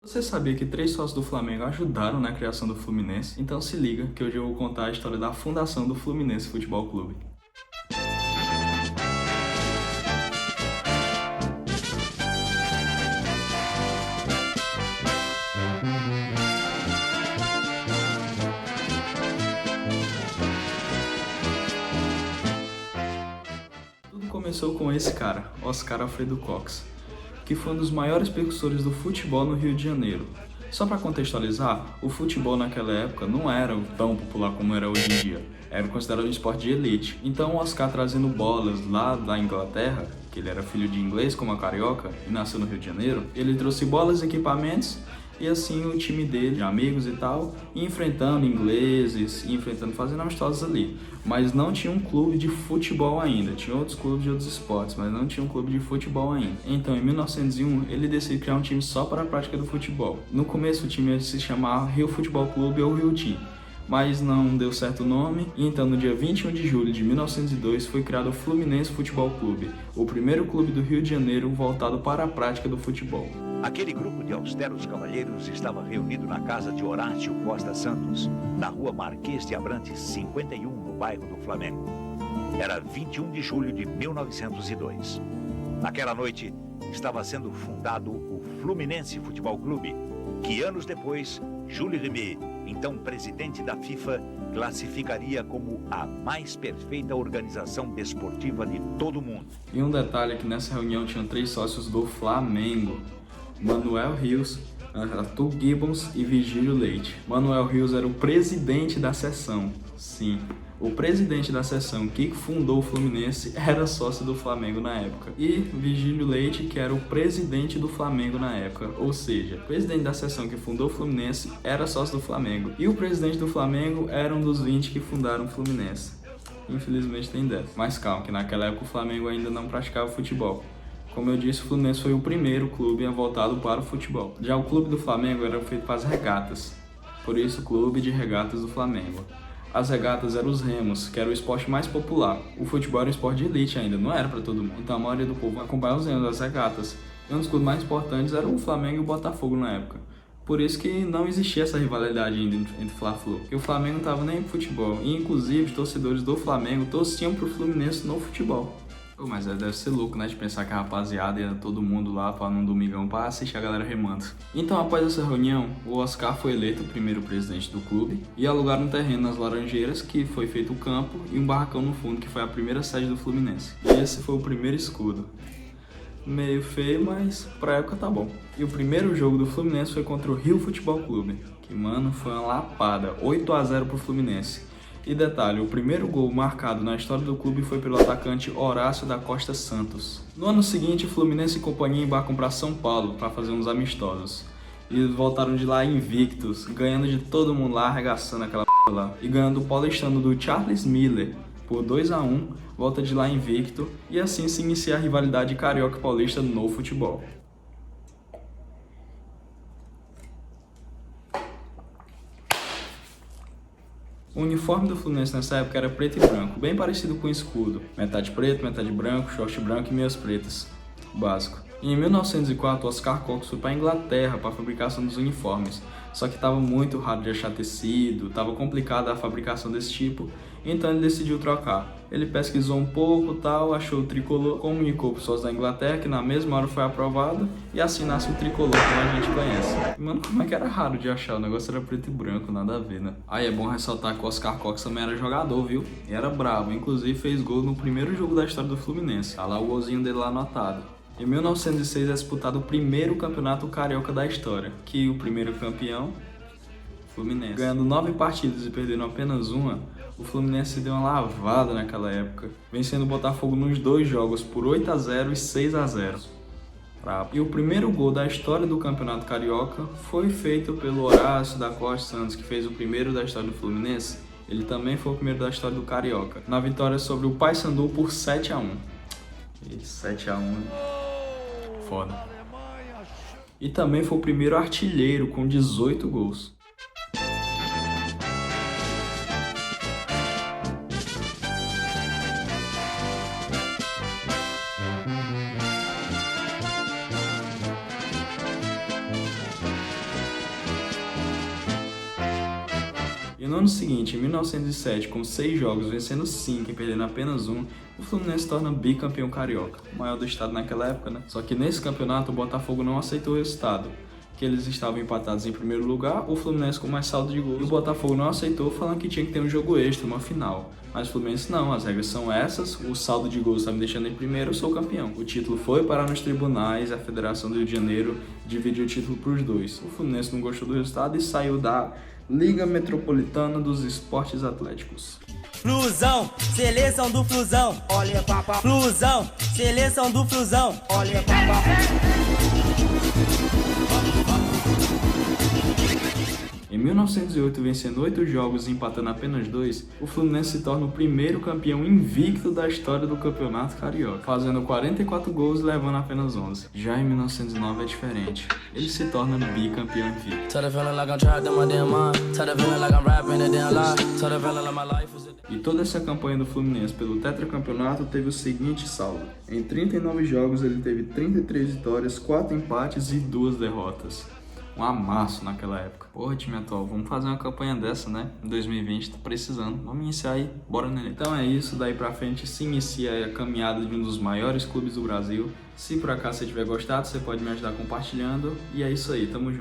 Você sabia que 3 sócios do Flamengo ajudaram na criação do Fluminense? Então se liga que hoje eu vou contar a história da fundação do Fluminense Futebol Clube. Tudo começou com esse cara, Oscar Alfredo Cox, que foi um dos maiores percussores do futebol no Rio de Janeiro. Só para contextualizar, o futebol naquela época não era tão popular como era hoje em dia. Era considerado um esporte de elite. Então o Oscar, trazendo bolas lá da Inglaterra, que ele era filho de inglês como a carioca e nasceu no Rio de Janeiro, ele trouxe bolas e equipamentos e assim o time dele, de amigos e tal, ia enfrentando ingleses, fazendo amistosos ali. Mas não tinha um clube de futebol ainda, tinha outros clubes de outros esportes, mas não tinha um clube de futebol ainda. Então, em 1901, ele decidiu criar um time só para a prática do futebol. No começo, o time ia se chamar Rio Futebol Clube ou Rio Team, mas não deu certo o nome, e então no dia 21 de julho de 1902 foi criado o Fluminense Futebol Clube, o primeiro clube do Rio de Janeiro voltado para a prática do futebol. Aquele grupo de austeros cavalheiros estava reunido na casa de Horácio Costa Santos, na rua Marquês de Abrantes, 51, no bairro do Flamengo. Era 21 de julho de 1902. Naquela noite, estava sendo fundado o Fluminense Futebol Clube, que anos depois, Jules Rimet, então presidente da FIFA, classificaria como a mais perfeita organização desportiva de todo o mundo. E um detalhe é que nessa reunião tinham 3 sócios do Flamengo: Manuel Rios, Arthur Gibbons e Vigílio Leite. Manuel Rios era o presidente da seção. Sim, o presidente da seção que fundou o Fluminense era sócio do Flamengo na época. E Vigílio Leite, que era o presidente do Flamengo na época. Ou seja, o presidente da seção que fundou o Fluminense era sócio do Flamengo. E o presidente do Flamengo era um dos 20 que fundaram o Fluminense. Infelizmente tem dessa. Mas calma, que naquela época o Flamengo ainda não praticava futebol. Como eu disse, o Fluminense foi o primeiro clube voltado para o futebol. Já o clube do Flamengo era feito para as regatas, por isso Clube de Regatas do Flamengo. As regatas eram os remos, que era o esporte mais popular. O futebol era um esporte de elite ainda, não era para todo mundo. Então a maioria do povo acompanhava os remos das regatas. E um dos clubes mais importantes era o Flamengo e o Botafogo na época. Por isso que não existia essa rivalidade ainda entre Fla-Flu, porque o Flamengo não estava nem pro futebol. E inclusive os torcedores do Flamengo torciam pro Fluminense no futebol. Mas deve ser louco, né, de pensar que a rapaziada ia todo mundo lá para num domingão para assistir a galera remando. Então, após essa reunião, o Oscar foi eleito o primeiro presidente do clube e alugaram um terreno nas Laranjeiras, que foi feito o campo, e um barracão no fundo, que foi a primeira sede do Fluminense. E esse foi o primeiro escudo. Meio feio, mas pra época tá bom. E o primeiro jogo do Fluminense foi contra o Rio Futebol Clube, que, mano, foi uma lapada, 8-0 pro Fluminense. E detalhe, o primeiro gol marcado na história do clube foi pelo atacante Horácio da Costa Santos. No ano seguinte, o Fluminense e companhia embarcam para São Paulo para fazer uns amistosos. E eles voltaram de lá invictos, ganhando de todo mundo lá, arregaçando aquela p lá. E ganhando o paulistano do Charles Miller por 2-1, volta de lá invicto, e assim se inicia a rivalidade carioca paulista no futebol. O uniforme do Fluminense nessa época era preto e branco, bem parecido com o escudo. Metade preto, metade branco, short branco e meias pretas. Básico. E em 1904, Oscar Cox foi para a Inglaterra para a fabricação dos uniformes. Só que estava muito raro de achar tecido, estava complicada a fabricação desse tipo, então ele decidiu trocar. Ele pesquisou um pouco, tal, achou o tricolor, comunicou para os sócios da Inglaterra, que na mesma hora foi aprovado, e assim nasce o tricolor, como a gente conhece. Mano, como é que era raro de achar? O negócio era preto e branco, nada a ver, né? Aí é bom ressaltar que o Oscar Cox também era jogador, viu? E era bravo, inclusive fez gol no primeiro jogo da história do Fluminense. Tá lá o golzinho dele lá anotado. Em 1906 é disputado o primeiro campeonato carioca da história, que o primeiro campeão, Fluminense. Ganhando 9 partidas e perdendo apenas uma, o Fluminense deu uma lavada naquela época, vencendo o Botafogo nos 2 jogos por 8-0 e 6-0. E o primeiro gol da história do Campeonato Carioca foi feito pelo Horácio da Costa Santos, que fez o primeiro da história do Fluminense. Ele também foi o primeiro da história do Carioca, na vitória sobre o Paysandu por 7-1. E 7-1, foda. E também foi o primeiro artilheiro com 18 gols. E no ano seguinte, em 1907, com 6 jogos, vencendo 5 e perdendo apenas 1, o Fluminense se torna bicampeão carioca, o maior do estado naquela época, né? Só que nesse campeonato o Botafogo não aceitou o resultado, que eles estavam empatados em primeiro lugar, o Fluminense com mais saldo de gols. E o Botafogo não aceitou, falando que tinha que ter um jogo extra, uma final. Mas o Fluminense não, as regras são essas, o saldo de gols está me deixando em primeiro, eu sou campeão. O título foi parar nos tribunais, a Federação do Rio de Janeiro dividiu o título para os dois. O Fluminense não gostou do resultado e saiu da Liga Metropolitana dos Esportes Atléticos. Flusão, seleção do Flusão, olha papá. Flusão, seleção do Flusão, olha papá. Em 1908, vencendo 8 jogos e empatando apenas 2, o Fluminense se torna o primeiro campeão invicto da história do Campeonato Carioca, fazendo 44 gols e levando apenas 11. Já em 1909 é diferente, ele se torna bicampeão invicto. E toda essa campanha do Fluminense pelo tetracampeonato teve o seguinte saldo: em 39 jogos ele teve 33 vitórias, 4 empates e 2 derrotas. Um amasso naquela época. Porra, time atual, vamos fazer uma campanha dessa, né? Em 2020, tá precisando. Vamos iniciar aí, bora nele. Então é isso, daí pra frente se inicia a caminhada de um dos maiores clubes do Brasil. Se por acaso você tiver gostado, você pode me ajudar compartilhando. E é isso aí, tamo junto.